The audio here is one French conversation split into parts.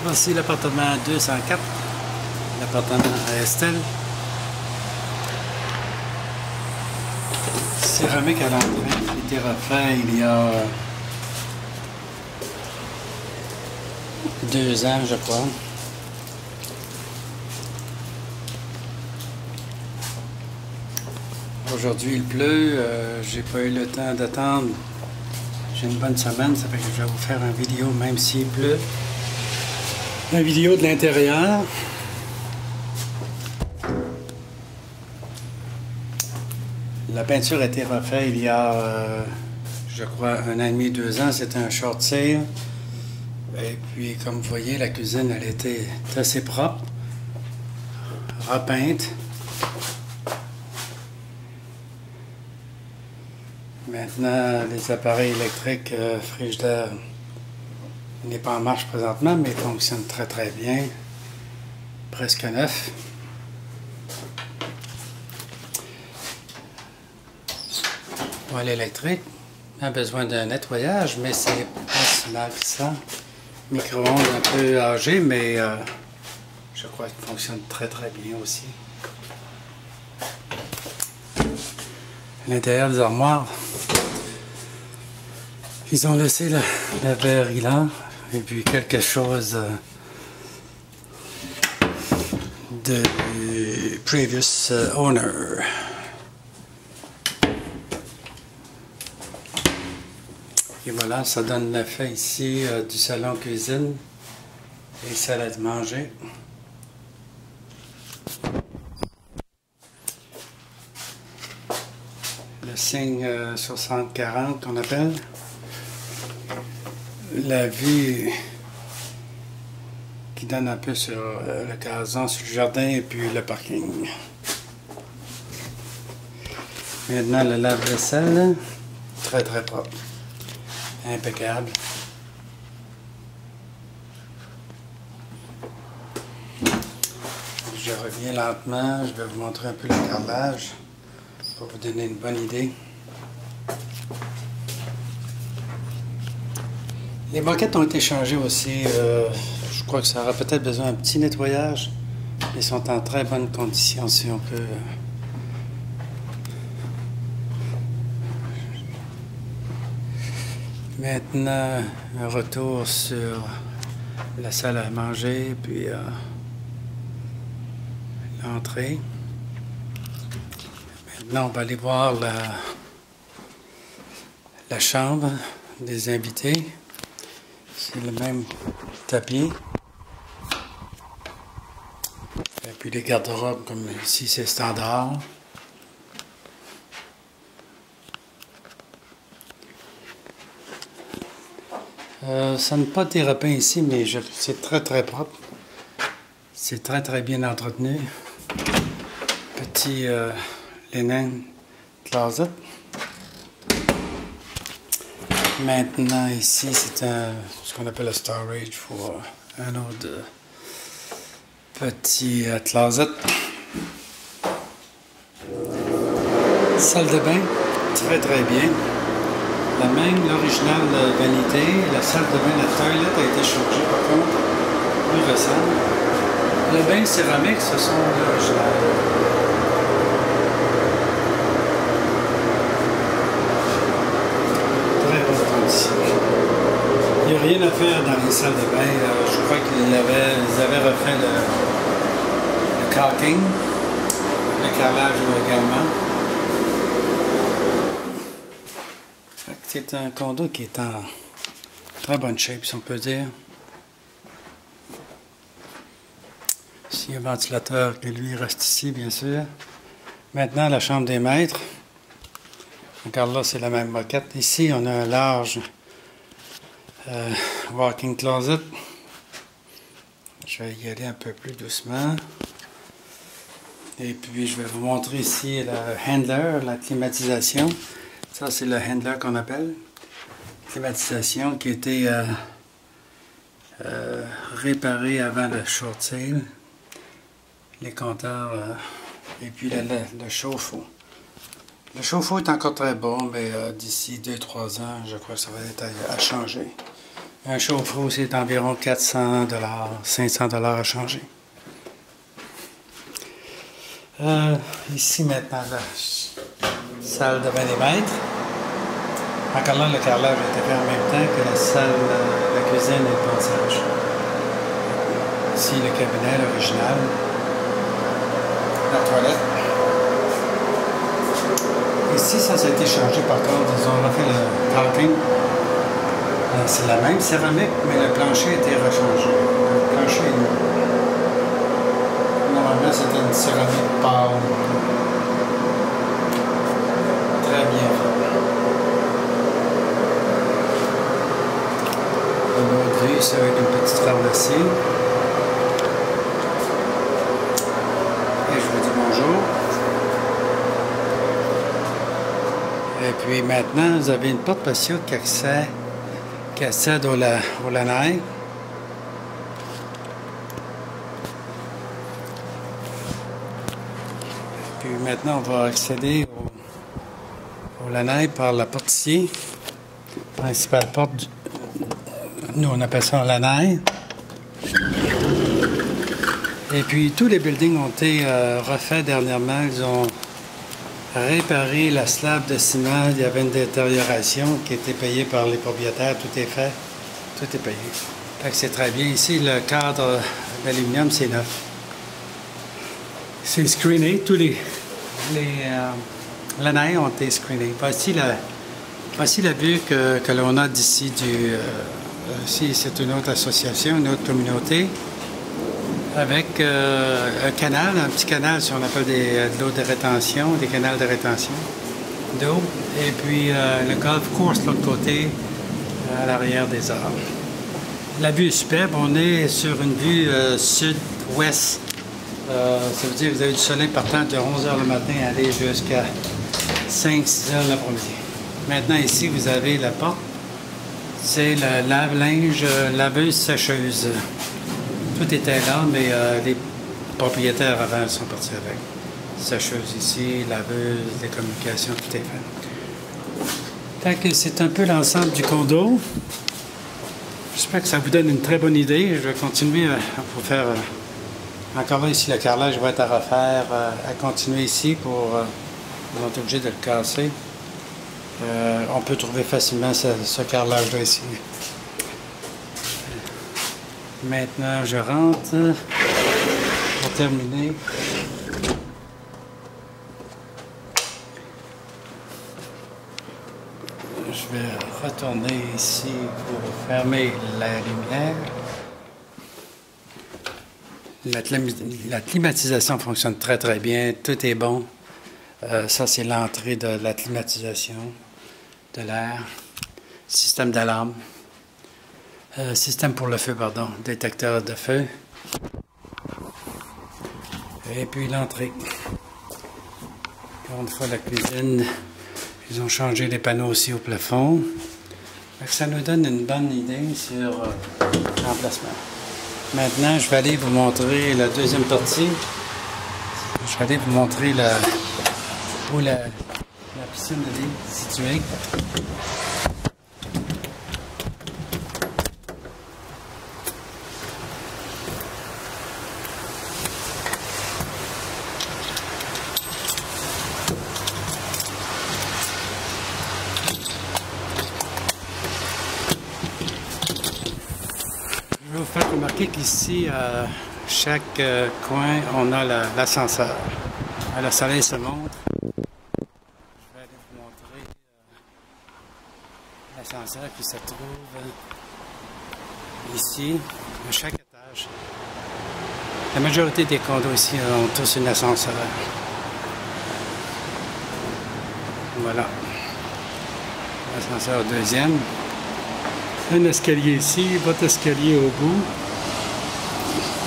Voici l'appartement 204, l'appartement à Estelle. Céramique à l'entrée, qui a été refait il y a 2 ans, je crois. Aujourd'hui il pleut, j'ai pas eu le temps d'attendre. J'ai une bonne semaine, ça fait que je vais vous faire une vidéo même s'il pleut. Une vidéo de l'intérieur. La peinture a été refaite il y a, je crois, 1 an et demi, 2 ans. C'était un short sale. Et puis, comme vous voyez, la cuisine, elle était assez propre. Repeinte. Maintenant, les appareils électriques, frigidaire, n'est pas en marche présentement, mais fonctionne très très bien. Presque neuf. Poêle électrique a besoin d'un nettoyage, mais c'est pas si mal que ça. Micro-ondes un peu âgé, mais je crois qu'il fonctionne très très bien aussi. L'intérieur des armoires, ils ont laissé la verre là, et puis quelque chose de previous owner. Et voilà, ça donne l'effet ici du salon cuisine et salle à manger. Le signe 60-40 qu'on appelle. La vue qui donne un peu sur le gazon, sur le jardin et puis le parking. Maintenant le lave-vaisselle, très très propre. Impeccable. Je reviens lentement, je vais vous montrer un peu le carrelage pour vous donner une bonne idée. Les moquettes ont été changées aussi. Je crois que ça aura peut-être besoin d'un petit nettoyage. Ils sont en très bonne condition si on peut. Maintenant, un retour sur la salle à manger, puis l'entrée. Maintenant, on va aller voir la chambre des invités. C'est le même tapis. Et puis les garde-robes, comme ici, c'est standard. Ça n'a pas été repeint ici, mais c'est très très propre. C'est très très bien entretenu. Petit linen closet. Maintenant ici, c'est ce qu'on appelle le storage pour un autre petit closet. Salle de bain, très très bien. La même, l'original vanité, la salle de bain, la toilette a été changée par contre, plus récente. Le bain céramique, ce sont l'original. Très bonne condition. Il n'y a rien à faire dans les salles de bain. Je crois qu'ils avaient refait le caulking, le carrelage également. C'est un condo qui est en très bonne shape, si on peut dire. Ici, un ventilateur qui lui reste ici, bien sûr. Maintenant, la chambre des maîtres. Regarde là, c'est la même moquette. Ici, on a un large walk-in closet. Je vais y aller un peu plus doucement. Et puis, je vais vous montrer ici le handler, la climatisation. Ça, c'est le handler qu'on appelle. Climatisation qui a été réparée avant le short sale. Les compteurs et puis le chauffe-eau. Le chauffe-eau est encore très bon, mais d'ici 2-3 ans, je crois que ça va être à changer. Un chauffe-eau, c'est environ 400 $, 500 $ à changer. Ici maintenant, la salle de bain des maîtres. Encore là, le carrelage a été fait en même temps que la salle, la cuisine et le pansage. Ici, le cabinet, l'original. La toilette. Ici, ça a été changé par contre. Ils ont refait le caulking. C'est la même céramique, mais le plancher a été rechangé. Le plancher est nouveau. Normalement, c'était une céramique pâle. Très bien fait. Une autre vue, ça avec une petite pharmacie. Et je vous dis bonjour. Et puis maintenant, vous avez une porte patio qui accède au lanai. Puis maintenant, on va accéder au lanai par la porte ici. Principale porte. Nous, on appelle ça un lanai. Et puis, tous les buildings ont été refaits dernièrement. Ils ont réparé la slab de ciment. Il y avait une détérioration qui était payée par les propriétaires. Tout est fait. Tout est payé. Fait que c'est très bien. Ici, le cadre d'aluminium, c'est neuf. C'est screené. Tous les lanais ont été screenés. Voici la vue que l'on a d'ici ici, c'est une autre association, une autre communauté, avec un canal, un petit canal, si on appelle de l'eau de rétention, des canals de rétention d'eau, et puis le golf course de l'autre côté, à l'arrière des arbres. La vue est superbe, on est sur une vue sud-ouest, ça veut dire que vous avez du soleil partant de 11h le matin aller jusqu'à 5-6h l'après-midi. Maintenant ici, vous avez la porte. C'est le lave-linge, laveuse, sécheuse. Tout était là, mais les propriétaires avant sont partis avec. Sécheuse ici, laveuse, les communications, tout est fait. Tant que c'est un peu l'ensemble du condo, j'espère que ça vous donne une très bonne idée. Je vais continuer à vous faire... encore là, ici, le carrelage va être à refaire, à continuer ici pour... on est obligé de le casser. On peut trouver facilement ce carrelage-là ici. Maintenant, je rentre pour terminer. Je vais retourner ici pour fermer la lumière. La climatisation fonctionne très très bien, tout est bon. Ça, c'est l'entrée de la climatisation, de l'air, système d'alarme, système pour le feu, pardon, détecteur de feu. Et puis l'entrée. Encore une fois, la cuisine, ils ont changé les panneaux aussi au plafond. Ça nous donne une bonne idée sur l'emplacement. Maintenant, je vais aller vous montrer la deuxième partie. Je vais aller vous montrer où la piscine est située. Je vais vous faire remarquer qu'ici, à chaque coin, on a l'ascenseur. Le soleil se montre. Je vais aller vous montrer l'ascenseur qui se trouve ici, à chaque étage. La majorité des condos ici ont tous un ascenseur. Voilà. L'ascenseur deuxième. Un escalier ici, votre escalier au bout.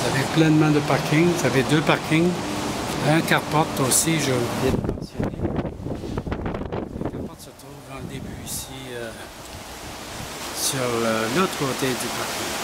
Vous avez pleinement de parking. Vous avez deux parkings. Un carport aussi, j'ai oublié de mentionner. Le carport se trouve dans le début ici, sur l'autre côté du parking.